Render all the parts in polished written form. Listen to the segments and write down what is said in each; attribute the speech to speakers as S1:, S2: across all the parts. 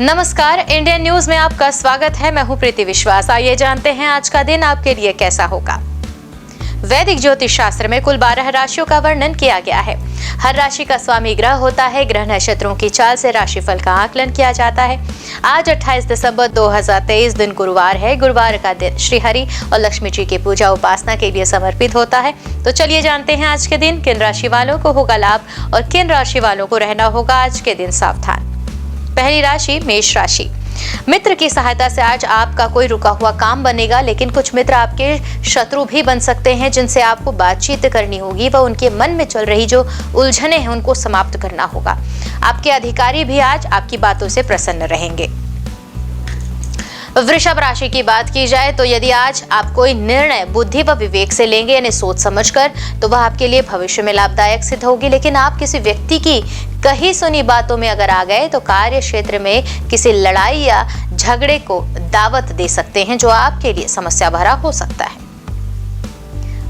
S1: नमस्कार, Indian news में आपका स्वागत है। मैं हूं प्रीति विश्वास। आइए जानते हैं आज का दिन आपके लिए कैसा होगा। वैदिक ज्योतिष शास्त्र में कुल 12 राशियों का वर्णन किया गया है। हर राशि का स्वामी ग्रह होता है। ग्रह नक्षत्रों की चाल से राशिफल का आकलन किया जाता है। आज 28 दिसंबर 2023 दिन गुरुवार है। गुरुवार का दिन श्री हरि और लक्ष्मी जी की पूजा उपासना के लिए समर्पित होता है। तो चलिए जानते हैं आज के दिन किन राशि वालों को होगा लाभ और किन राशि वालों को रहना होगा आज के दिन सावधान। पहली राशि मेष राशि। मित्र की सहायता से आज आपका कोई रुका हुआ काम बनेगा, लेकिन कुछ मित्र आपके शत्रु भी बन सकते हैं जिनसे आपको बातचीत करनी होगी व उनके मन में चल रही जो उलझने हैं उनको समाप्त करना होगा। आपके अधिकारी भी आज आपकी बातों से प्रसन्न रहेंगे। वृषभ राशि की बात की जाए तो यदि आज आप कोई निर्णय बुद्धि व विवेक से लेंगे यानी सोच समझकर, तो वह आपके लिए भविष्य में लाभदायक सिद्ध होगी। लेकिन आप किसी व्यक्ति की कही सुनी बातों में अगर आ गए तो कार्य क्षेत्र में किसी लड़ाई या झगड़े को दावत दे सकते हैं जो आपके लिए समस्या भरा हो सकता है।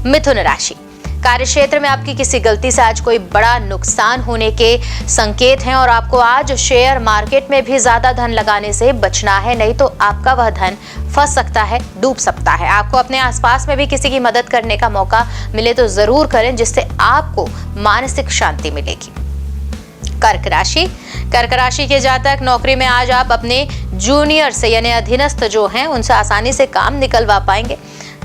S1: मिथुन राशि। कार्य क्षेत्र में आपकी किसी गलती से आज कोई बड़ा नुकसान होने के संकेत हैं और आपको आज शेयर मार्केट में भी ज्यादा धन लगाने से बचना है, नहीं तो आपका वह धन फंस सकता है, डूब सकता है। आपको अपने आसपास में भी किसी की मदद करने का मौका मिले तो जरूर करें, जिससे आपको मानसिक शांति मिलेगी। कर्क राशि। कर्क राशि के जातक नौकरी में आज आप अपने जूनियर से यानी अधीनस्थ जो हैं उनसे आसानी से काम निकलवा पाएंगे।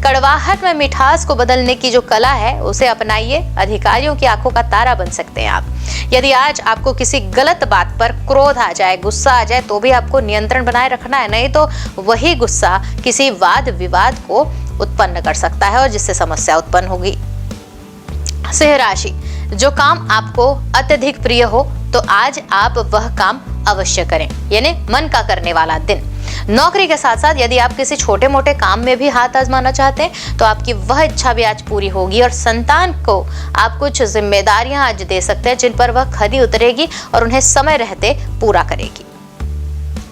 S1: कड़वाहट में मिठास को बदलने की जो कला है उसे अपनाइए। अधिकारियों की आंखों का तारा बन सकते हैं आप। यदि आज आपको किसी गलत बात पर क्रोध आ जाए, गुस्सा आ जाए, तो भी आपको नियंत्रण बनाए रखना है, नहीं तो वही गुस्सा किसी वाद विवाद को उत्पन्न कर सकता है और जिससे समस्या उत्पन्न होगी। सिंह राशि। जो काम आपको अत्यधिक प्रिय हो तो आज आप वह काम अवश्य करें, यानी मन का करने वाला दिन। नौकरी के साथ साथ यदि आप किसी छोटे मोटे काम में भी हाथ आजमाना चाहते हैं तो आपकी वह इच्छा भी आज पूरी होगी और संतान को आप कुछ जिम्मेदारियां आज दे सकते हैं जिन पर वह खरी उतरेगी और उन्हें समय रहते पूरा करेगी।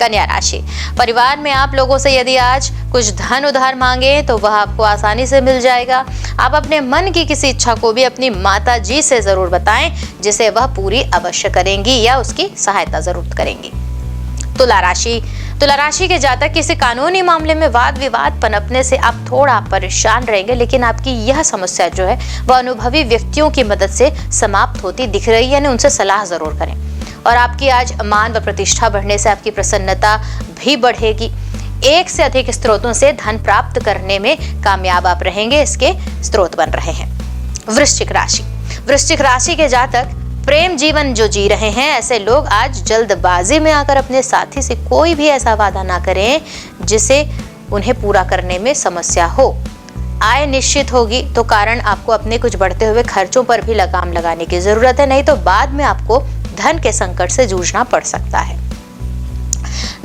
S1: कन्या राशि। परिवार में आप लोगों से यदि आज कुछ धन उधार मांगे तो वह आपको आसानी से मिल जाएगा। आप अपने मन की किसी इच्छा को भी अपनी माता जी से जरूर बताएं, जिसे वह पूरी अवश्य करेंगी या उसकी सहायता जरूर करेंगी। तुला राशि। तुला राशि के जातक किसी कानूनी मामले में वाद विवाद पनपने से आप थोड़ा परेशान रहेंगे, लेकिन आपकी यह समस्या जो है वह अनुभवी व्यक्तियों की मदद से समाप्त होती दिख रही है, यानी उनसे सलाह जरूर करें। और आपकी आज मान व प्रतिष्ठा बढ़ने से आपकी प्रसन्नता भी बढ़ेगी। एक से अधिक स्रोतों से धन प्राप्त करने में कामयाब आप रहेंगे, इसके स्रोत बन रहे हैं। वृश्चिक राशि। वृश्चिक राशि के जातक प्रेम जीवन जो जी रहे हैं, ऐसे लोग आज जल्दबाजी में आकर अपने साथी से कोई भी ऐसा वादा ना करें जिसे उन्हें पूरा करने में समस्या हो। आय निश्चित होगी तो कारण आपको अपने कुछ बढ़ते हुए खर्चों पर भी लगाम लगाने की जरूरत है, नहीं तो बाद में आपको धन के संकट से जूझना पड़ सकता है।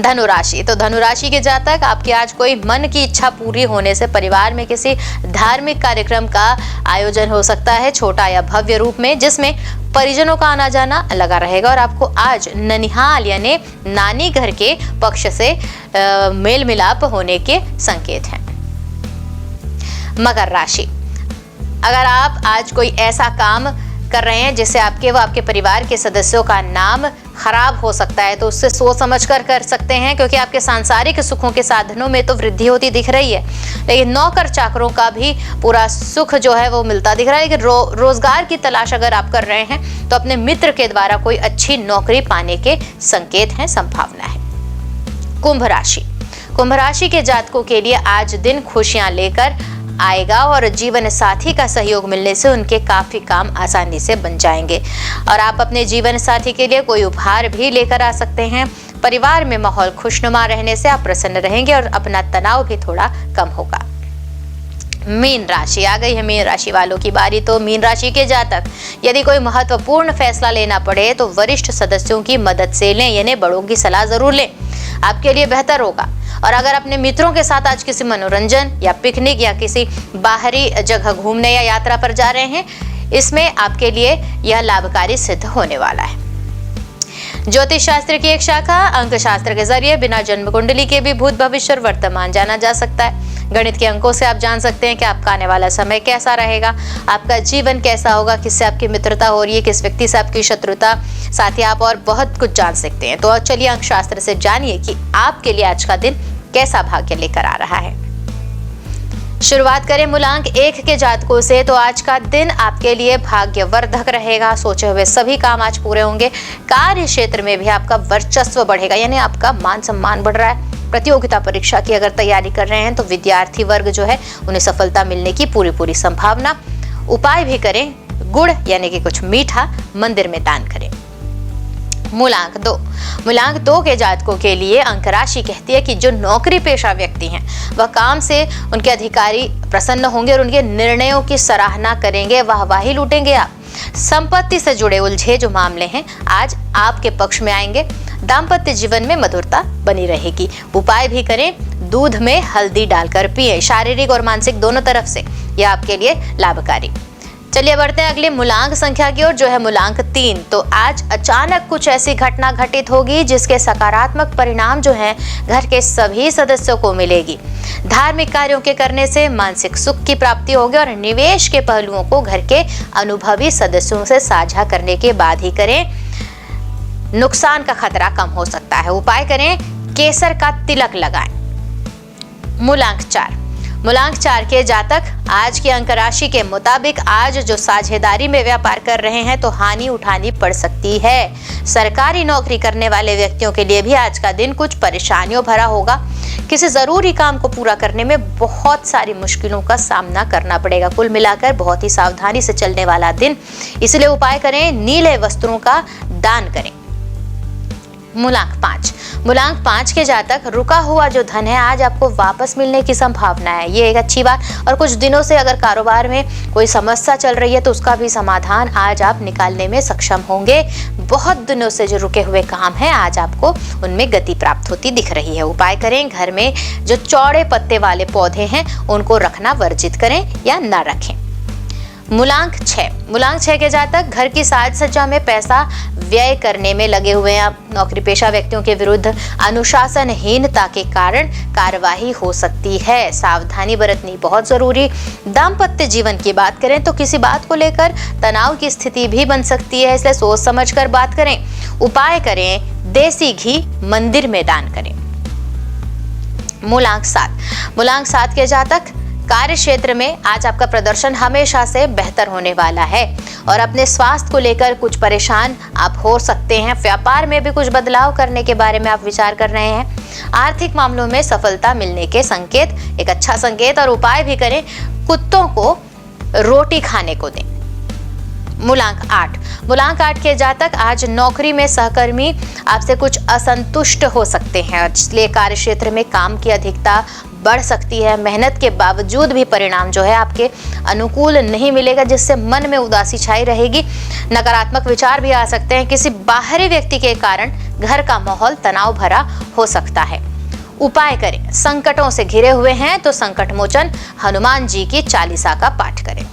S1: धनुराशि। तो धनुराशि के जातक आपकी आज कोई मन की इच्छा पूरी होने से परिवार में किसी धार्मिक कार्यक्रम का आयोजन हो सकता है, छोटा या भव्य रूप में, जिसमें परिजनों का आना जाना लगा रहेगा और आपको आज ननिहाल यानी नानी घर के पक्ष से मेल मिलाप होने के संकेत हैं। मकर राशि। अगर आप आज कोई ऐसा काम कर रहे हैं जिससे आपके व आपके परिवार के सदस्यों का नाम खराब हो सकता है तो उससे सोच समझकर कर सकते हैं, क्योंकि आपके सांसारिक सुखों के साधनों में तो वृद्धि होती दिख रही है, लेकिन नौकर चाकरों का भी पूरा सुख जो है वो मिलता दिख रहा है। लेकिन रोजगार की तलाश अगर आप कर रहे हैं तो अपने मित्र के द्वारा कोई अच्छी नौकरी पाने के संकेत हैं, संभावना है। कुंभ राशि। कुंभ राशि के जातकों के लिए आज दिन खुशियां लेकर आएगा और जीवन साथी का सहयोग मिलने से उनके काफी काम आसानी से बन जाएंगे और आप अपने जीवन साथी के लिए कोई उपहार भी लेकर आ सकते हैं। परिवार में माहौल खुशनुमा रहने से आप प्रसन्न रहेंगे और अपना तनाव भी थोड़ा कम होगा। मीन राशि। आ गई है मीन राशि वालों की बारी। तो मीन राशि के जातक यदि कोई महत्वपूर्ण फैसला लेना पड़े तो वरिष्ठ सदस्यों की मदद से लें, यानी बड़ों की सलाह जरूर लें, आपके लिए बेहतर होगा। और अगर अपने मित्रों के साथ आज किसी मनोरंजन या पिकनिक या किसी बाहरी जगह घूमने या यात्रा पर जा रहे हैं, इसमें आपके लिए यह लाभकारी सिद्ध होने वाला है। ज्योतिष शास्त्र की एक शाखा अंक शास्त्र के जरिए बिना जन्म कुंडली के भी भूत भविष्य और वर्तमान जाना जा सकता है। गणित के अंकों से आप जान सकते हैं कि आपका आने वाला समय कैसा रहेगा, आपका जीवन कैसा होगा, किससे आपकी मित्रता हो रही है, किस व्यक्ति से आपकी शत्रुता, साथ ही आप और बहुत कुछ जान सकते हैं। तो चलिए अंक शास्त्र से जानिए कि आपके लिए आज का दिन कैसा भाग्य लेकर आ रहा है। शुरुआत करें मूलांक 1 के जातकों से, तो आज का दिन आपके लिए भाग्यवर्धक रहेगा। सोचे हुए सभी काम आज पूरे होंगे। कार्य क्षेत्र में भी आपका वर्चस्व बढ़ेगा, यानी आपका मान सम्मान बढ़ रहा है। प्रतियोगिता परीक्षा की अगर तैयारी कर रहे हैं तो विद्यार्थी वर्ग जो है उन्हें सफलता मिलने की पूरी संभावना। उपाय भी करें, गुड़ यानी कि कुछ मीठा मंदिर में दान करें। मूलांक 2 के जातकों के लिए अंक राशि कहती है कि जो नौकरी पेशा व्यक्ति हैं वह काम से उनके अधिकारी प्रसन्न होंगे और उनके निर्णयों की सराहना करेंगे, वाहवाही लूटेंगे आप। संपत्ति से जुड़े उलझे जो मामले हैं आज आपके पक्ष में आएंगे। दाम्पत्य जीवन में मधुरता बनी रहेगी। उपाय भी करें, दूध में हल्दी डालकर पिए। शारीरिक और मानसिक दोनों तरफ से यह आपके लिए लाभकारी। चलिए बढ़ते हैं अगली मूलांक संख्या की ओर, जो है मूलांक 3। तो आज अचानक कुछ ऐसी घटना घटित होगी जिसके सकारात्मक परिणाम जो हैं घर के सभी सदस्यों को मिलेगी। धार्मिक कार्यों के करने से मानसिक सुख की प्राप्ति होगी और निवेश के पहलुओं को घर के अनुभवी सदस्यों से साझा करने के बाद ही करें, नुकसान का खतरा कम हो सकता है। उपाय करें, केसर का तिलक लगाएं। मूलांक 4 के जातक आज की अंक राशि के मुताबिक आज जो साझेदारी में व्यापार कर रहे हैं तो हानि उठानी पड़ सकती है। सरकारी नौकरी करने वाले व्यक्तियों के लिए भी आज का दिन कुछ परेशानियों भरा होगा। किसी जरूरी काम को पूरा करने में बहुत सारी मुश्किलों का सामना करना पड़ेगा। कुल मिलाकर बहुत ही सावधानी से चलने वाला दिन, इसलिए उपाय करें, नीले वस्त्रों का दान करें। मूलांक 5 के जातक रुका हुआ जो धन है आज आपको वापस मिलने की संभावना है। ये एक अच्छी बात। और कुछ दिनों से अगर कारोबार में कोई समस्या चल रही है तो उसका भी समाधान आज आप निकालने में सक्षम होंगे। बहुत दिनों से जो रुके हुए काम है आज आपको उनमें गति प्राप्त होती दिख रही है। उपाय करें, घर में जो चौड़े पत्ते वाले पौधे हैं उनको रखना वर्जित करें या न रखें। मूलांक 6 के जातक घर की साज सज्जा में पैसा व्यय करने में लगे हुए हैं। नौकरी पेशा व्यक्तियों के विरुद्ध अनुशासनहीनता के कारण कार्यवाही हो सकती है। सावधानी बरतनी बहुत जरूरी। दाम्पत्य जीवन की बात करें तो किसी बात को लेकर तनाव की स्थिति भी बन सकती है, इसलिए सोच समझ कर बात करें। उपाय करें, देसी घी मंदिर में दान करें। मूलांक 7 के जातक कार्य क्षेत्र में आज आपका प्रदर्शन हमेशा से बेहतर होने वाला है और अपने स्वास्थ्य को लेकर कुछ परेशान आप हो सकते हैं। व्यापार में भी कुछ बदलाव करने के बारे में आप विचार कर रहे हैं। आर्थिक मामलों में सफलता मिलने के संकेत, एक अच्छा संकेत। और उपाय भी करें, कुत्तों को रोटी खाने को दें। मूलांक 8 के जातक आज नौकरी में सहकर्मी आपसे कुछ असंतुष्ट हो सकते हैं, इसलिए कार्य क्षेत्र में काम की अधिकता बढ़ सकती है। मेहनत के बावजूद भी परिणाम जो है आपके अनुकूल नहीं मिलेगा, जिससे मन में उदासी छाई रहेगी। नकारात्मक विचार भी आ सकते हैं। किसी बाहरी व्यक्ति के कारण घर का माहौल तनाव भरा हो सकता है। उपाय करें, संकटों से घिरे हुए हैं तो संकट मोचन हनुमान जी की चालीसा का पाठ करें।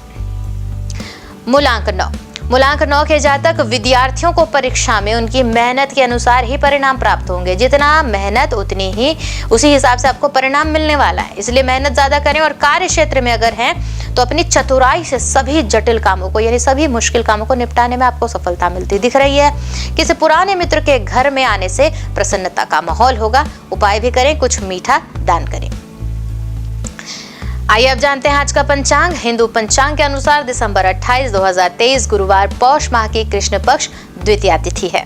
S1: मूलांक 9 के जातक विद्यार्थियों को परीक्षा में उनकी मेहनत के अनुसार ही परिणाम प्राप्त होंगे। जितना मेहनत उतनी ही उसी हिसाब से आपको परिणाम मिलने वाला है, इसलिए मेहनत ज्यादा करें। और कार्य क्षेत्र में अगर हैं तो अपनी चतुराई से सभी जटिल कामों को, यानी सभी मुश्किल कामों को निपटाने में आपको सफलता मिलती दिख रही है। किसी पुराने मित्र के घर में आने से प्रसन्नता का माहौल होगा। उपाय भी करें, कुछ मीठा दान करें। आइए अब जानते हैं आज का पंचांग। हिंदू पंचांग के अनुसार दिसंबर 28, 2023 गुरुवार पौष माह की कृष्ण पक्ष द्वितीया तिथि है।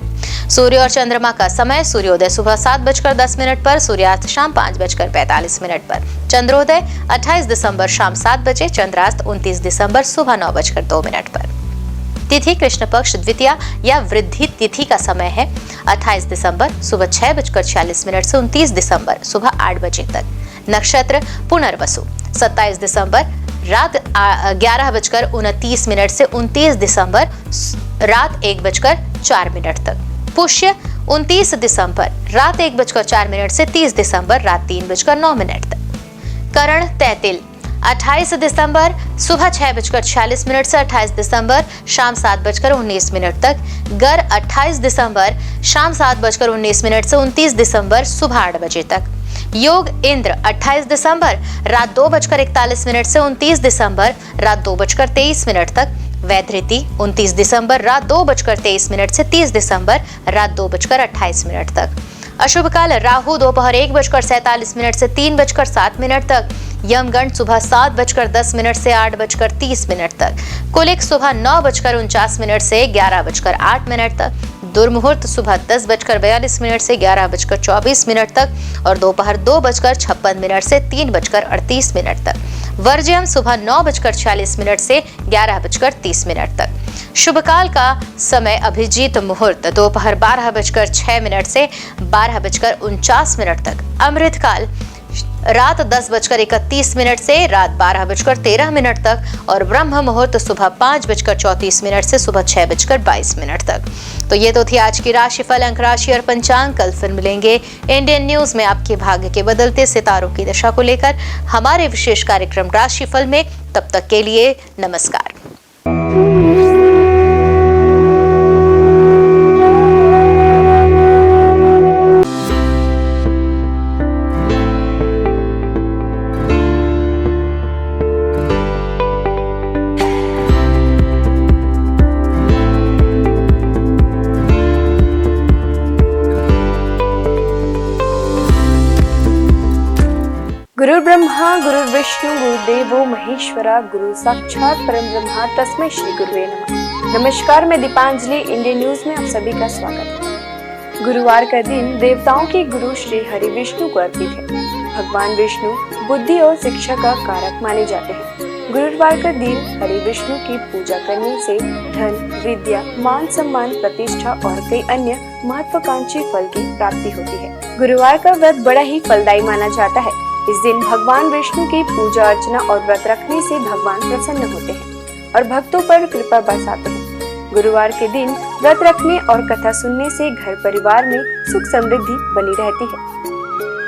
S1: सूर्य और चंद्रमा का समय, सूर्योदय सुबह 7:10 पर, सूर्यास्त शाम 5:45 पर। चंद्रोदय 28 दिसंबर शाम 7 बजे, चंद्रास्त 29 दिसंबर सुबह 9:02 पर। तिथि कृष्ण पक्ष द्वितीया या वृद्धि तिथि का समय है 28 दिसंबर सुबह 6:46 से 29 दिसंबर सुबह 8 बजे तक। नक्षत्र पुनर्वसु 27 दिसंबर रात 11:29 से 29 दिसंबर रात 1:04 तक। पुष्य 29 दिसंबर रात 1:04 से 30 दिसंबर रात 3:09 तक। करण तैतिल 28 दिसंबर सुबह 6:46 से 28 दिसंबर शाम 7:19 तक। गर 28 दिसंबर शाम 7:19 से 29 दिसंबर सुबह 8 बजे तक। योग इंद्र 28 दिसंबर रात 2:41 से 29 दिसंबर रात 2:23 तक। वैधृति 29 दिसंबर रात 2:23 से 30 दिसंबर रात 2:28 तक। अशुभ काल राहु दोपहर 1:47 से 3:07 तक। यमगंड सुबह 7:10 से 8:30 तक। कुलिक सुबह 9:49 से 11:08 तक। दुर्मुहूर्त सुबह 10:42 से 11:24 तक और दोपहर 2:56 से 3:38 तक। वर्ज्यम सुबह 9:40 से 11:30 तक। शुभ काल का समय अभिजीत मुहूर्त दोपहर 12:06 से 12:49 तक। अमृत काल रात 10:31 से रात 12:13 तक और ब्रह्म मुहूर्त सुबह 5:34 से सुबह 6:22 तक। तो ये तो थी आज की राशिफल, अंक राशि और पंचांग। कल फिर मिलेंगे इंडियन न्यूज में आपके भाग्य के बदलते सितारों की दशा को लेकर हमारे विशेष कार्यक्रम राशिफल में। तब तक के लिए नमस्कार।
S2: गुरु ब्रह्मा गुरु विष्णु गुरुदेवो महेश्वरा गुरु साक्षात परम ब्रह्मा तस्मै श्री गुरुवे नमः। नमस्कार, मैं दीपांजलि, इंडियन न्यूज में आप सभी का स्वागत है। गुरुवार का दिन देवताओं के गुरु श्री हरि विष्णु को अर्पित है। भगवान विष्णु बुद्धि और शिक्षा का कारक माने जाते हैं। गुरुवार का दिन हरि विष्णु की पूजा करने से धन, विद्या, मान सम्मान, प्रतिष्ठा और कई अन्य महत्वाकांक्षी फल की प्राप्ति होती है। गुरुवार का व्रत बड़ा ही फलदायी माना जाता है। इस दिन भगवान विष्णु की पूजा अर्चना और व्रत रखने से भगवान प्रसन्न होते हैं और भक्तों पर कृपा बरसाते हैं। गुरुवार के दिन व्रत रखने और कथा सुनने से घर परिवार में सुख समृद्धि बनी रहती है।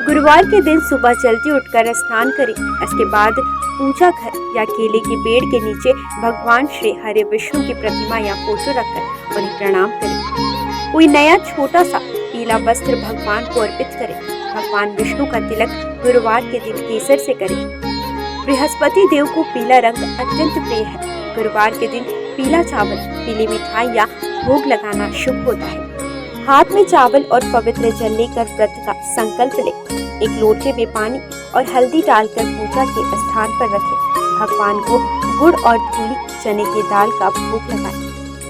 S2: गुरुवार के दिन सुबह जल्दी उठकर स्नान करें। इसके बाद पूजा घर या केले के पेड़ के नीचे भगवान श्री हरि विष्णु की प्रतिमा या फोटो रखकर उन्हें प्रणाम करें। कोई नया छोटा सा पीला वस्त्र भगवान को अर्पित करें। भगवान विष्णु का तिलक गुरुवार के दिन केसर से करें। बृहस्पति देव को पीला रंग अत्यंत प्रिय है। गुरुवार के दिन पीला चावल, पीली मिठाई या भोग लगाना शुभ होता है। हाथ में चावल और पवित्र जल लेकर व्रत का संकल्प लें। एक लोटे में पानी और हल्दी डालकर पूजा के स्थान पर रखें। भगवान को गुड़ और धूली चने की दाल का भोग लगाएं।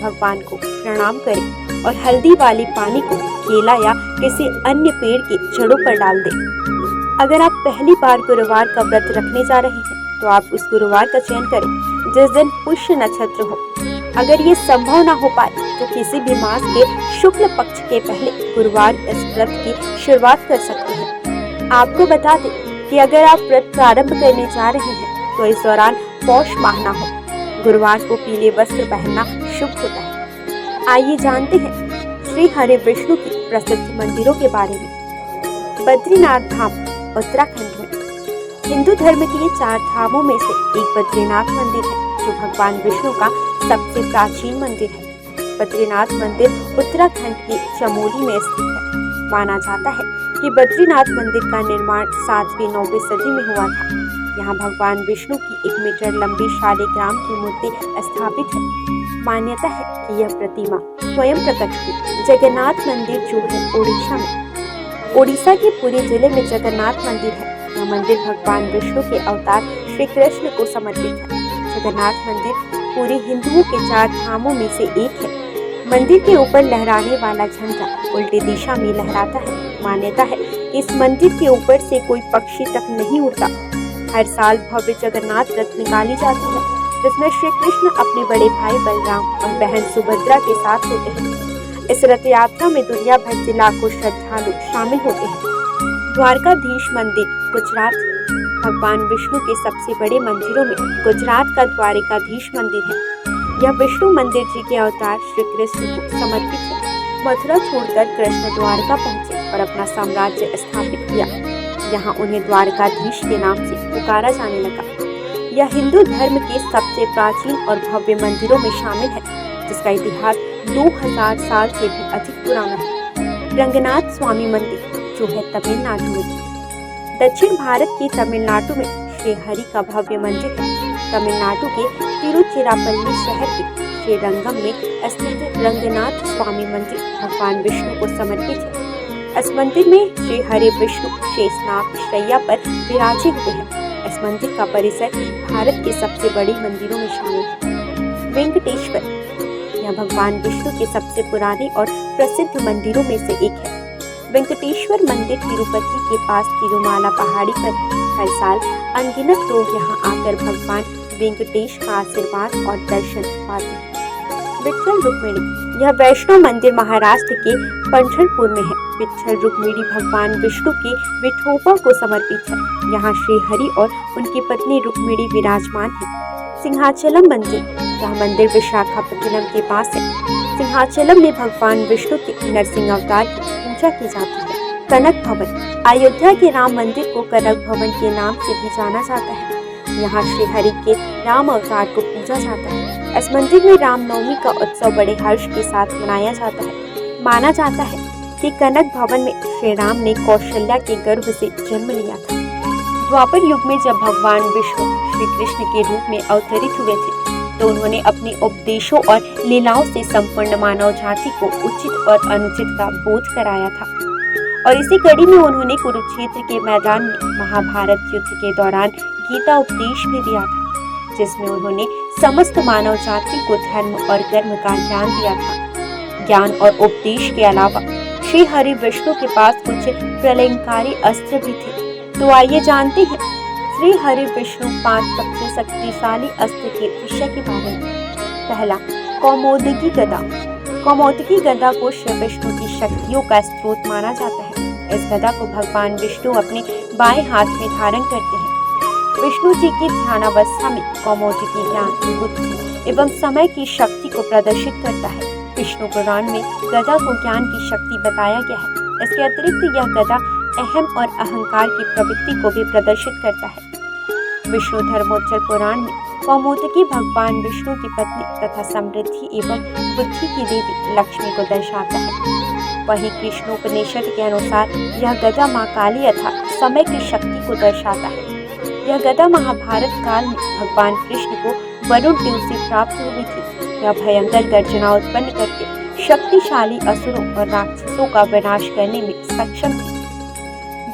S2: भगवान को प्रणाम करें और हल्दी वाले पानी को केला या किसी अन्य पेड़ की जड़ों पर डाल दें। अगर आप पहली बार गुरुवार का व्रत रखने जा रहे हैं तो आप उस गुरुवार का चयन करें जिस दिन पुष्य नक्षत्र हो। अगर ये संभव न हो पाए तो किसी भी मास के शुक्ल पक्ष के पहले गुरुवार इस व्रत की शुरुआत कर सकते हैं। आपको बता दें कि अगर आप व्रत प्रारंभ करने जा रहे हैं तो इस दौरान पौष माह न हो। गुरुवार को पीले वस्त्र पहनना शुभ होता है। आइए जानते हैं श्री हरि विष्णु की प्रसिद्ध मंदिरों के बारे में। बद्रीनाथ धाम उत्तराखंड में हिंदू धर्म के 4 धामों में से एक बद्रीनाथ मंदिर है जो भगवान विष्णु का सबसे प्राचीन मंदिर है। बद्रीनाथ मंदिर उत्तराखंड के चमोली में स्थित है। माना जाता है कि बद्रीनाथ मंदिर का निर्माण 7वीं 9वीं सदी में हुआ था। यहाँ भगवान विष्णु की 1 मीटर लंबी शालिग्राम की मूर्ति स्थापित है। मान्यता है कि यह प्रतिमा स्वयं प्रकट हुई। जगन्नाथ मंदिर जो है ओडिशा में। ओडिशा के पुरी जिले में जगन्नाथ मंदिर है। यह मंदिर भगवान विष्णु के अवतार श्री कृष्ण को समर्पित है। जगन्नाथ मंदिर पूरे हिंदुओं के 4 धामों में से एक है। मंदिर के ऊपर लहराने वाला झंडा उल्टी दिशा में लहराता है। मान्यता है कि इस मंदिर के ऊपर से कोई पक्षी तक नहीं उड़ता। हर साल भव्य जगन्नाथ रथ निकाली जाती है जिसमें श्री कृष्ण अपने बड़े भाई बलराम और बहन सुभद्रा के साथ होते हैं। इस रथ यात्रा में दुनिया भर से लाखों श्रद्धालु शामिल होते हैं। द्वारकाधीश मंदिर गुजरात। भगवान विष्णु के सबसे बड़े मंदिरों में गुजरात का द्वारकाधीश मंदिर है। यह विष्णु मंदिर जी के अवतार श्री कृष्ण को समर्पित है। मथुरा छोड़कर कृष्ण द्वारका पहुंचे और अपना साम्राज्य स्थापित किया। यहाँ उन्हें द्वारकाधीश के नाम से पुकारा जाने लगा।
S3: यह हिंदू धर्म के सबसे प्राचीन और भव्य मंदिरों में शामिल है, जिसका इतिहास 2000 साल से भी अधिक पुराना है। रंगनाथ स्वामी मंदिर जो है तमिलनाडु में। दक्षिण भारत के तमिलनाडु में श्रीहरि का भव्य मंदिर है। तमिलनाडु के तिरुचिरापल्ली शहर के श्रीरंगम में स्थित रंगनाथ स्वामी मंदिर भगवान विष्णु को समर्पित है। इस मंदिर में श्री हरि विष्णु शेषनाग शैया पर विराजे हुए हैं। इस मंदिर का परिसर भारत के सबसे बड़े मंदिरों में शामिल है। वेंकटेश्वर यह भगवान विष्णु के सबसे पुराने और प्रसिद्ध मंदिरों में से एक है। वेंकटेश्वर मंदिर तिरुपति के पास तिरुमाला पहाड़ी पर है। हर साल अनगिनत लोग यहाँ आकर भगवान वेंकटेश का आशीर्वाद और दर्शन पाते हैं। विट्ठल रुक्मिणी यह वैष्णव मंदिर महाराष्ट्र के पंढरपुर में है। विट्ठल रुक्मिणी भगवान विष्णु के विठोबा को समर्पित है। यहाँ श्री हरि और उनकी पत्नी रुक्मिणी विराजमान है। सिंहाचलम मंदिर यह मंदिर विशाखापट्टनम के पास है। सिंहाचलम में भगवान विष्णु के नरसिंह अवतार की पूजा की जाती है। कनक भवन अयोध्या के राम मंदिर को कनक भवन के नाम से भी जाना जाता है। यहाँ श्री हरि के राम अवतार को पूजा जाता है। इस मंदिर में रामनवमी का उत्सव बड़े हर्ष के साथ मनाया जाता है। माना जाता है कि कनक भवन में श्री राम ने कौशल्या के गर्भ से जन्म लिया था। द्वापर युग में जब भगवान विष्णु श्री कृष्ण के रूप में अवतरित हुए थे, तो उन्होंने अपने उपदेशों और लीलाओं से संपूर्ण मानव जाति को उचित और अनुचित का बोध कराया था। और इसी कड़ी में उन्होंने कुरुक्षेत्र के मैदान में महाभारत युद्ध के दौरान गीता उपदेश भी दिया था, जिसमें उन्होंने समस्त मानव जाति को धर्म और कर्म का ज्ञान दिया था। ज्ञान और उपदेश के अलावा श्री हरि विष्णु के पास कुछ प्रलयंकारी अस्त्र भी थे। तो आइए जानते हैं श्री हरि विष्णु 5 सबसे शक्तिशाली अस्त्र के विषय के बारे में। पहला, कौमोदकी गदा। कौमोदकी गदा को श्री विष्णु की शक्तियों का स्रोत माना जाता है। इस गदा को भगवान विष्णु अपने बाएं हाथ में धारण करते हैं। विष्णु जी की ध्यानावस्था में कौमोदकी ज्ञान, बुद्धि एवं समय की शक्ति को प्रदर्शित करता है। विष्णु पुराण में गदा को ज्ञान की शक्ति बताया गया है। इसके अतिरिक्त यह गदा अहम और अहंकार की प्रवृत्ति को भी प्रदर्शित करता है। विष्णु धर्मोच्चर पुराण में कौमोदकी भगवान विष्णु की पत्नी तथा समृद्धि एवं बुद्धि की देवी लक्ष्मी को दर्शाता है। वहीं कृष्णोपनिषद के अनुसार यह गदा मां काली अर्थात समय की शक्ति को दर्शाता है। यह गदा महाभारत काल में भगवान कृष्ण को वरुण देव से प्राप्त हुई थी। यह भयंकर गर्जना उत्पन्न करके शक्तिशाली असुरों और राक्षसों का विनाश करने में सक्षम थी।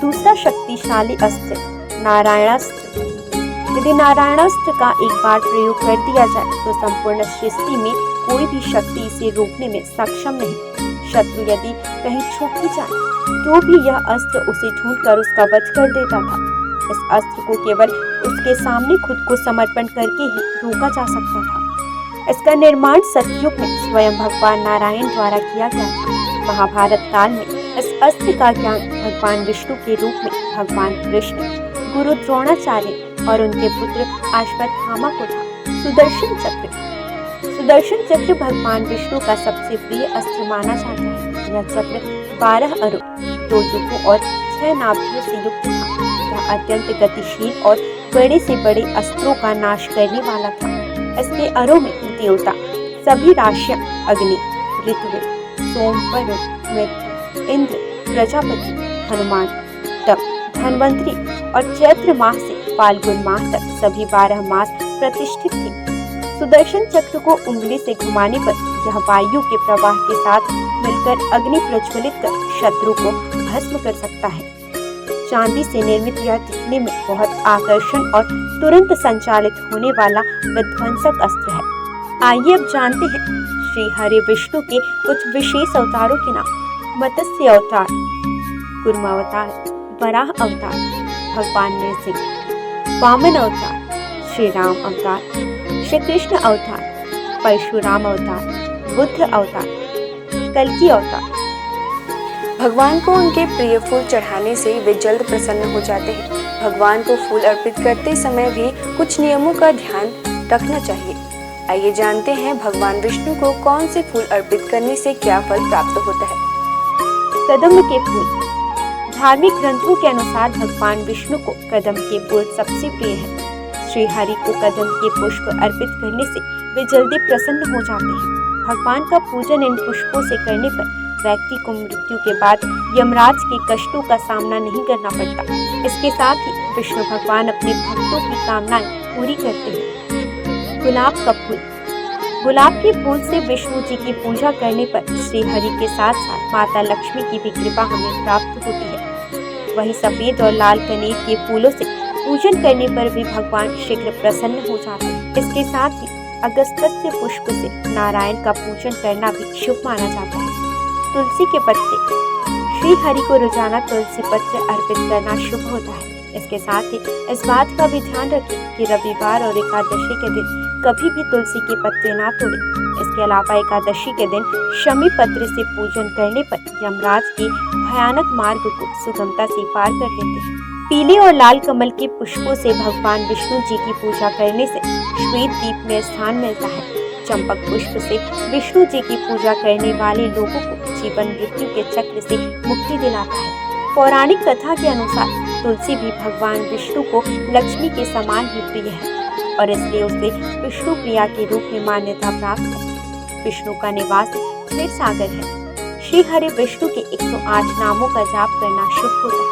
S3: दूसरा शक्तिशाली अस्त्र नारायणास्त्र। यदि नारायणास्त्र का एक बार प्रयोग कर दिया जाए तो संपूर्ण सृष्टि में कोई भी शक्ति इसे रोकने में सक्षम नहीं। शत्रु यदि कहीं छुप भी जाए तो भी यह अस्त्र उसे ढूंढकर उसका वध कर देता था। इस अस्त्र को केवल उसके सामने खुद को समर्पण करके ही रोका जा सकता था। इसका निर्माण सतयुग में स्वयं भगवान नारायण द्वारा किया गया था। महाभारत काल में इस अस्त्र का ज्ञान भगवान विष्णु के रूप में भगवान कृष्ण, गुरु द्रोणाचार्य और उनके पुत्र अश्वत्थामा को था। सुदर्शन चक्र। सुदर्शन चक्र भगवान विष्णु का सबसे प्रिय अस्त्र माना जाता है। यह चक्र 12 अरों, 2 युगों और 6 नाभियों से युक्त था। यह अत्यंत गतिशील और बड़े से बड़े अस्त्रों का नाश करने वाला था। इसके अरों में देवता, सभी राशियां, अग्नि, ऋतु, सोम, वरुण, मृत्यु, इंद्र, प्रजापति, हनुमान, तप, धन्वंतरी और चैत्र माह से फाल्गुन माह तक सभी 12 मास प्रतिष्ठित थे। सुदर्शन चक्र को उंगली से घुमाने पर यह वायु के प्रवाह के साथ मिलकर अग्नि प्रज्वलित कर शत्रु को भस्म कर सकता है। चांदी से निर्मित यह दिखने में बहुत आकर्षण और तुरंत संचालित होने वाला विध्वंसक अस्त्र है। आइए अब जानते हैं श्री हरि विष्णु के कुछ विशेष अवतारों के नाम। मत्स्य अवतार, कूर्म अवतार, वराह अवतार, भगवान नरसिंह। वामन अवतार, श्री राम अवतार, श्री कृष्ण अवतार, परशुराम अवतार, बुद्ध अवतार, कल्कि अवतार।
S2: भगवान को उनके प्रिय फूल चढ़ाने से वे जल्द प्रसन्न हो जाते हैं। भगवान को फूल अर्पित करते समय भी कुछ नियमों का ध्यान रखना चाहिए। आइए जानते हैं भगवान विष्णु को कौन से फूल अर्पित करने से क्या फल प्राप्त होता है।
S3: कदम्ब के फूल। धार्मिक ग्रंथों के अनुसार भगवान विष्णु को कदम्ब के फूल सबसे प्रिय है। श्री हरि को कदम के पुष्प अर्पित करने से वे जल्दी प्रसन्न हो जाते हैं। भगवान का पूजन इन पुष्पों से करने पर व्यक्ति को मृत्यु के बाद यमराज के कष्टों का सामना नहीं करना पड़ता। इसके साथ ही विष्णु भगवान अपने भक्तों की कामनाएं पूरी करते हैं। गुलाब का फूल। गुलाब के फूल से विष्णु जी की पूजा करने पर श्री हरि के साथ साथ माता लक्ष्मी की भी कृपा हमें प्राप्त होती है। वहीं सफेद और लाल कनेर के फूलों से पूजन करने पर भी भगवान शीघ्र प्रसन्न हो जाते हैं। इसके साथ ही अगस्त्य पुष्प से नारायण का पूजन करना भी शुभ माना जाता है। तुलसी के पत्ते। श्री हरि को रोजाना तुलसी पत्र अर्पित करना शुभ होता है। इसके साथ ही इस बात का भी ध्यान रखें कि रविवार और एकादशी के दिन कभी भी तुलसी के पत्ते ना तोड़ें। इसके अलावा एकादशी के दिन शमी पत्र से पूजन करने पर यमराज के भयानक मार्ग को सुगमता से पार कर लेते हैं। पीले और लाल कमल के पुष्पों से भगवान विष्णु जी की पूजा करने से श्वेत दीप में स्थान मिलता है। चंपक पुष्प से विष्णु जी की पूजा करने वाले लोगों को जीवन मृत्यु के चक्र से मुक्ति दिलाता है। पौराणिक कथा के अनुसार तुलसी भी भगवान विष्णु को लक्ष्मी के समान ही प्रिय है और इसलिए उसे विष्णु प्रिया के रूप में मान्यता प्राप्त है। विष्णु का निवास क्षीर सागर है। श्री हरि विष्णु के 108 नामों का जाप करना शुभ होता है।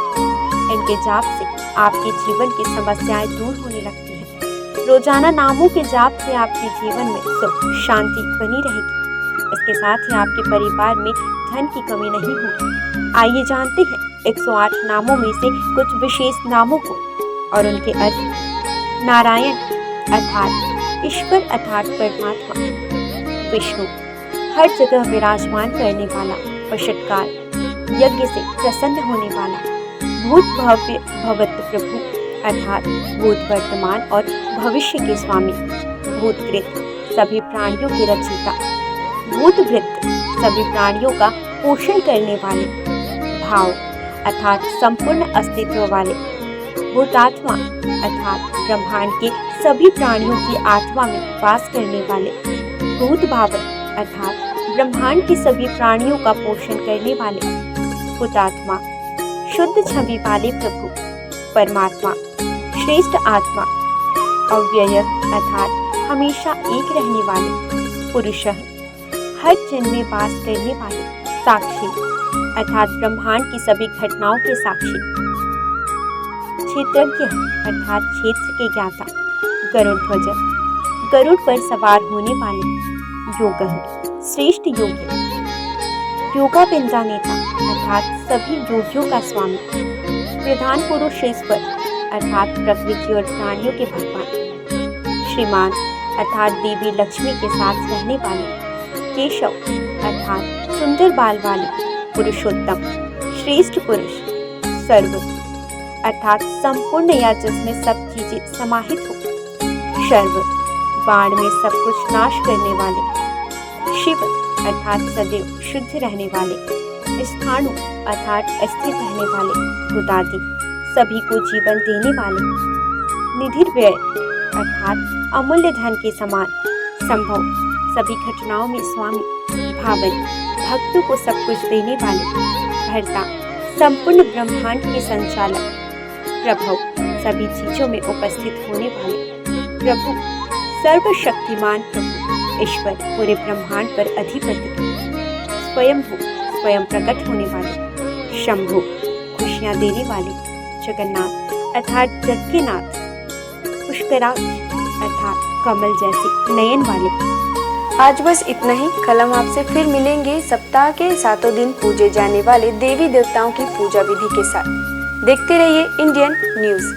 S3: इनके जाप से आपके जीवन की समस्याएं दूर होने लगती हैं। रोजाना नामों के जाप से आपके जीवन में सुख शांति बनी रहेगी। इसके साथ ही आपके परिवार में धन की कमी नहीं होगी। आइए जानते हैं 108 नामों में से कुछ विशेष नामों को और उनके अर्थ। नारायण अर्थात ईश्वर अर्थात परमात्मा। विष्णु हर जगह विराजमान करने वाला। वशटकार यज्ञ से प्रसन्न होने वाला। भूत भव्य भवत प्रभु अर्थात भूत वर्तमान और भविष्य के स्वामी। भूतकृत सभी प्राणियों के रचयिता। भूतभृत सभी प्राणियों का पोषण करने वाले। भाव अर्थात संपूर्ण अस्तित्व वाले। भूतात्मा अर्थात ब्रह्मांड के सभी प्राणियों की आत्मा में वास करने वाले। भूत भावन अर्थात ब्रह्मांड के सभी प्राणियों का पोषण करने वाले। हुतात्मा शुद्ध छवि वाले प्रभु परमात्मा। श्रेष्ठ आत्मा अव्यय अर्थात हमेशा एक रहने वाले। पुरुष हर जन्म में वास करने वाले। साक्षी अर्थात ब्रह्मांड की सभी घटनाओं के साक्षी। क्षेत्रज्ञ अर्थात क्षेत्र के ज्ञाता। गरुड़ ध्वज गरुड़ पर सवार होने वाले। योग श्रेष्ठ योगी। योगा पिंडा नेता अर्थात सभी योगियों का स्वामी। प्रधान पुरुष ईश्वर अर्थात प्रकृति और प्राणियों के भगवान। श्रीमान अर्थात देवी लक्ष्मी के साथ रहने वाले। केशव अर्थात सुंदर बाल वाले। पुरुषोत्तम श्रेष्ठ पुरुष। सर्व अर्थात संपूर्ण या जिसमें सब चीजें समाहित हो। शर्व बाण में सब कुछ नाश करने वाले। शिव अर्थात सदैव शुद्ध रहने वाले। स्थाणु अर्थात स्थिर रहने वाले। भूतादि सभी को जीवन देने वाले। निधिर्व्यय अर्थात अमूल्य धन के समान। संभव सभी घटनाओं में स्वामी। भावन भक्तों को सब कुछ देने वाले। भर्ता संपूर्ण ब्रह्मांड के संचालक। प्रभव सभी चीजों में उपस्थित होने वाले। प्रभु सर्वशक्तिमान प्रभु ईश्वर पूरे ब्रह्मांड पर अधिपति। स्वयंभू स्वयं प्रकट होने वाले। शंभु खुशियां देने वाले। जगन्नाथ अर्थात जग के नाथ। पुष्कराज अर्थात कमल जैसे नयन वाले।
S2: आज बस इतना ही। कल हम आपसे फिर मिलेंगे सप्ताह के 7 दिन पूजे जाने वाले देवी देवताओं की पूजा विधि के साथ। देखते रहिए इंडियन न्यूज़।